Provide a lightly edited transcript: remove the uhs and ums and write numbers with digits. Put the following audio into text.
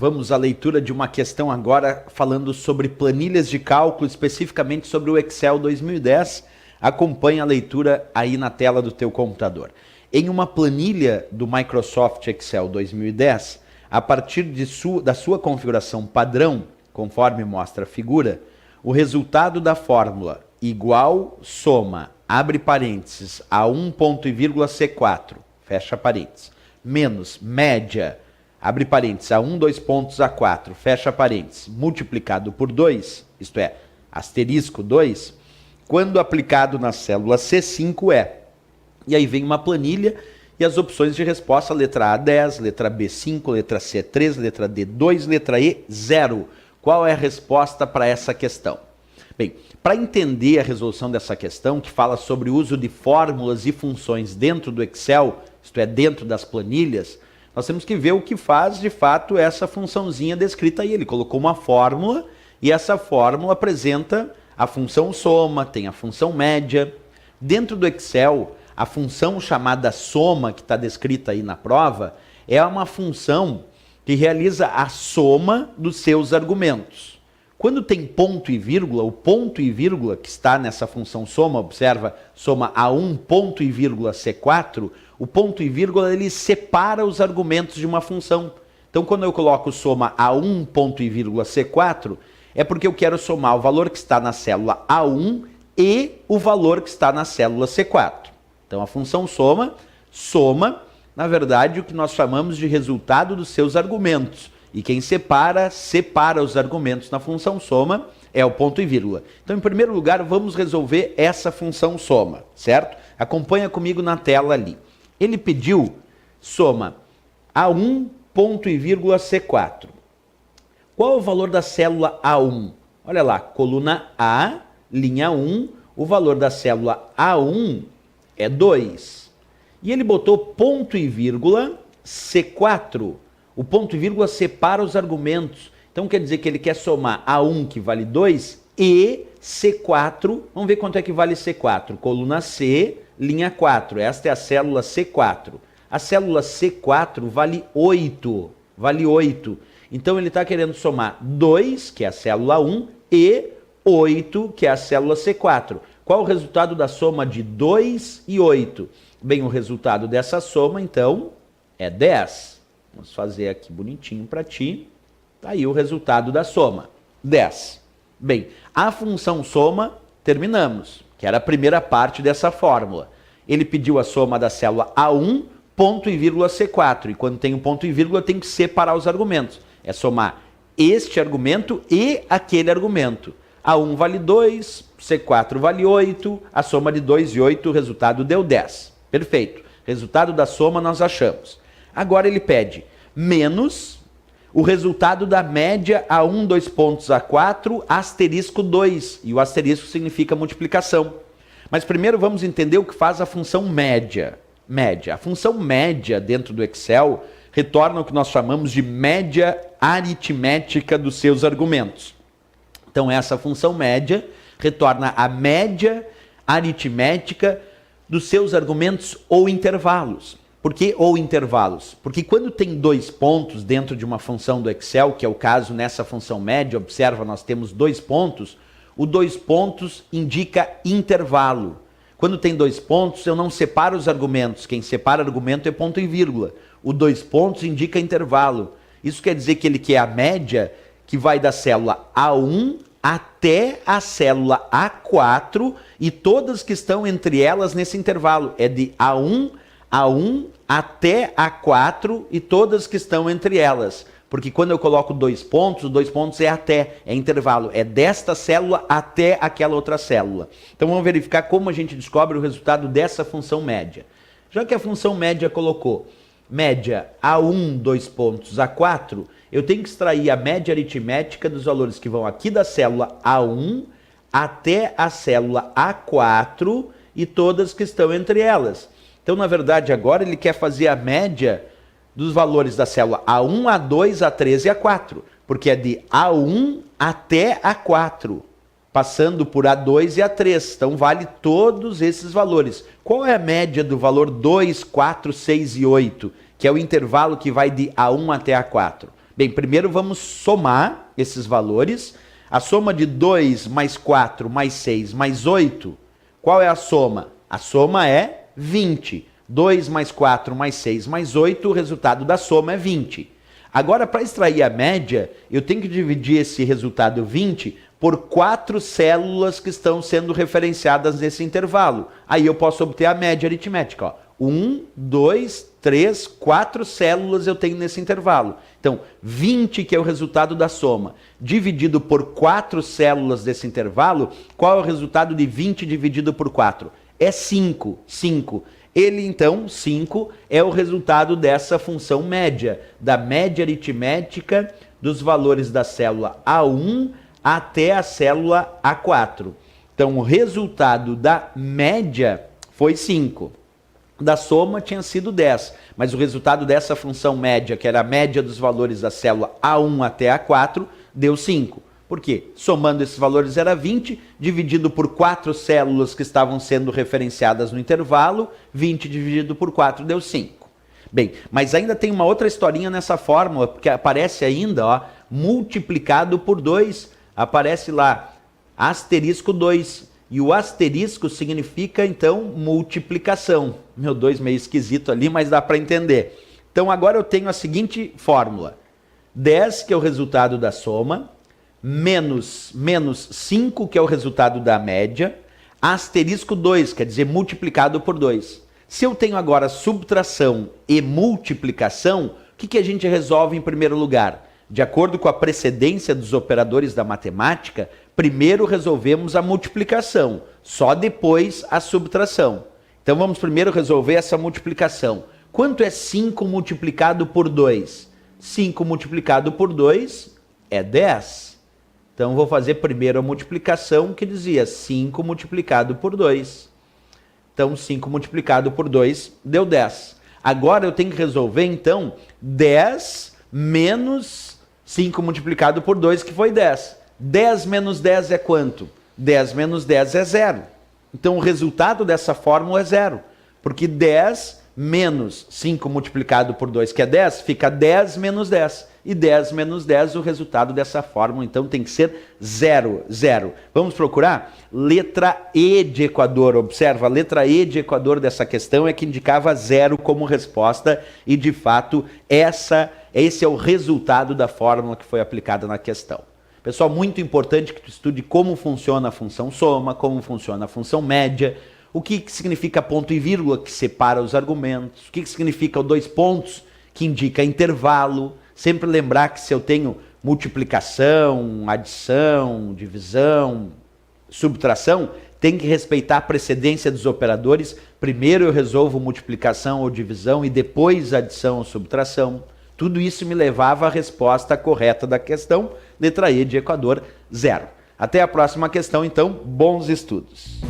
Vamos à leitura de uma questão agora falando sobre planilhas de cálculo, especificamente sobre o Excel 2010. Acompanhe a leitura aí na tela do teu computador. Em uma planilha do Microsoft Excel 2010, a partir da sua configuração padrão, conforme mostra a figura, o resultado da fórmula igual soma, abre parênteses, a 1,C4, fecha parênteses, menos média, abre parênteses, a 1, 2 pontos, A4, fecha parênteses, multiplicado por 2, isto é, asterisco 2, quando aplicado na célula C5 é. E aí vem uma planilha e as opções de resposta, letra A 10, letra B 5, letra C 3, letra D 2, letra E 0. Qual é a resposta para essa questão? Bem, para entender a resolução dessa questão, que fala sobre o uso de fórmulas e funções dentro do Excel, isto é, dentro das planilhas, nós temos que ver o que faz de fato essa funçãozinha descrita aí. Ele colocou uma fórmula e essa fórmula apresenta a função soma, tem a função média. Dentro do Excel, a função chamada soma, que está descrita aí na prova, é uma função que realiza a soma dos seus argumentos. Quando tem ponto e vírgula, o ponto e vírgula que está nessa função soma, observa, soma a 1 ponto e vírgula C4, o ponto e vírgula ele separa os argumentos de uma função. Então quando eu coloco soma a 1 ponto e vírgula C4, é porque eu quero somar o valor que está na célula A1 e o valor que está na célula C4. Então a função soma, na verdade, o que nós chamamos de resultado dos seus argumentos. E quem separa os argumentos na função soma é o ponto e vírgula. Então, em primeiro lugar, vamos resolver essa função soma, certo? Acompanha comigo na tela ali. Ele pediu soma A1 ponto e vírgula C4. Qual é o valor da célula A1? Olha lá, coluna A, linha 1, o valor da célula A1 é 2. E ele botou ponto e vírgula C4. O ponto e vírgula separa os argumentos. Então quer dizer que ele quer somar A1, que vale 2, e C4. Vamos ver quanto é que vale C4. Coluna C, linha 4. Esta é a célula C4. A célula C4 vale 8. Vale 8. Então ele está querendo somar 2, que é a célula 1, e 8, que é a célula C4. Qual o resultado da soma de 2 e 8? Bem, o resultado dessa soma, então, é 10. Vamos fazer aqui bonitinho para ti. Tá aí o resultado da soma, 10. Bem, a função soma, terminamos, que era a primeira parte dessa fórmula. Ele pediu a soma da célula A1, ponto e vírgula C4. E quando tem um ponto e vírgula, tem que separar os argumentos. É somar este argumento e aquele argumento. A1 vale 2, C4 vale 8, a soma de 2 e 8, o resultado deu 10. Perfeito. Resultado da soma nós achamos. Agora ele pede menos o resultado da média A1, 2 pontos, A4, asterisco 2. E o asterisco significa multiplicação. Mas primeiro vamos entender o que faz a função média. A função média dentro do Excel retorna o que nós chamamos de média aritmética dos seus argumentos. Então essa função média retorna a média aritmética dos seus argumentos ou intervalos. Por que ou intervalos? Porque quando tem 2 pontos dentro de uma função do Excel, que é o caso nessa função média, observa, nós temos 2 pontos, o 2 pontos indica intervalo. Quando tem 2 pontos, eu não separo os argumentos, quem separa argumento é ponto e vírgula. O 2 pontos indica intervalo. Isso quer dizer que ele quer a média que vai da célula A1 até a célula A4 e todas que estão entre elas nesse intervalo. É de A1 até A4 e todas que estão entre elas. Porque quando eu coloco 2 pontos, os 2 pontos é até, é intervalo. É desta célula até aquela outra célula. Então vamos verificar como a gente descobre o resultado dessa função média. Já que a função média colocou média A1, 2 pontos, A4, eu tenho que extrair a média aritmética dos valores que vão aqui da célula A1 até a célula A4 e todas que estão entre elas. Então, na verdade, agora ele quer fazer a média dos valores da célula A1, A2, A3 e A4, porque é de A1 até A4, passando por A2 e A3. Então, vale todos esses valores. Qual é a média do valor 2, 4, 6 e 8, que é o intervalo que vai de A1 até A4? Bem, primeiro vamos somar esses valores. A soma de 2 mais 4 mais 6 mais 8, qual é a soma? A soma é 20. 2 mais 4 mais 6 mais 8, o resultado da soma é 20. Agora, para extrair a média, eu tenho que dividir esse resultado 20 por 4 células que estão sendo referenciadas nesse intervalo. Aí eu posso obter a média aritmética. Ó. 1, 2, 3, 4 células eu tenho nesse intervalo. Então, 20, que é o resultado da soma, dividido por 4 células desse intervalo, qual é o resultado de 20 dividido por 4? É 5. 5. Ele, então, 5, é o resultado dessa função média, da média aritmética dos valores da célula A1 até a célula A4. Então, o resultado da média foi 5. Da soma tinha sido 10, mas o resultado dessa função média, que era a média dos valores da célula A1 até A4, deu 5. Por quê? Somando esses valores era 20, dividido por 4 células que estavam sendo referenciadas no intervalo, 20 dividido por 4 deu 5. Bem, mas ainda tem uma outra historinha nessa fórmula, porque aparece ainda, ó, multiplicado por 2, aparece lá, asterisco 2. E o asterisco significa, então, multiplicação. Meu 2 meio esquisito ali, mas dá para entender. Então, agora eu tenho a seguinte fórmula. 10, que é o resultado da soma, menos 5, que é o resultado da média, asterisco 2, quer dizer, multiplicado por 2. Se eu tenho agora subtração e multiplicação, o que a gente resolve em primeiro lugar? De acordo com a precedência dos operadores da matemática, primeiro resolvemos a multiplicação, só depois a subtração. Então vamos primeiro resolver essa multiplicação. Quanto é 5 multiplicado por 2? 5 multiplicado por 2 é 10. Então vou fazer primeiro a multiplicação, que dizia 5 multiplicado por 2. Então 5 multiplicado por 2 deu 10. Agora eu tenho que resolver, então, 10 menos 5 multiplicado por 2, que foi 10. 10 menos 10 é quanto? 10 menos 10 é 0. Então o resultado dessa fórmula é 0. Porque 10 menos 5 multiplicado por 2, que é 10, fica 10 menos 10. E 10 menos 10, o resultado dessa fórmula, então, tem que ser 0, 0. Vamos procurar? Letra E de Equador. Observa, a letra E de Equador dessa questão é que indicava 0 como resposta. E, de fato, esse é o resultado da fórmula que foi aplicada na questão. Pessoal, muito importante que tu estude como funciona a função soma, como funciona a função média, o que significa ponto e vírgula, que separa os argumentos, o que significa o 2 pontos, que indica intervalo. Sempre lembrar que se eu tenho multiplicação, adição, divisão, subtração, tem que respeitar a precedência dos operadores. Primeiro eu resolvo multiplicação ou divisão e depois adição ou subtração. Tudo isso me levava à resposta correta da questão, letra E de Equador, 0. Até a próxima questão, então, bons estudos.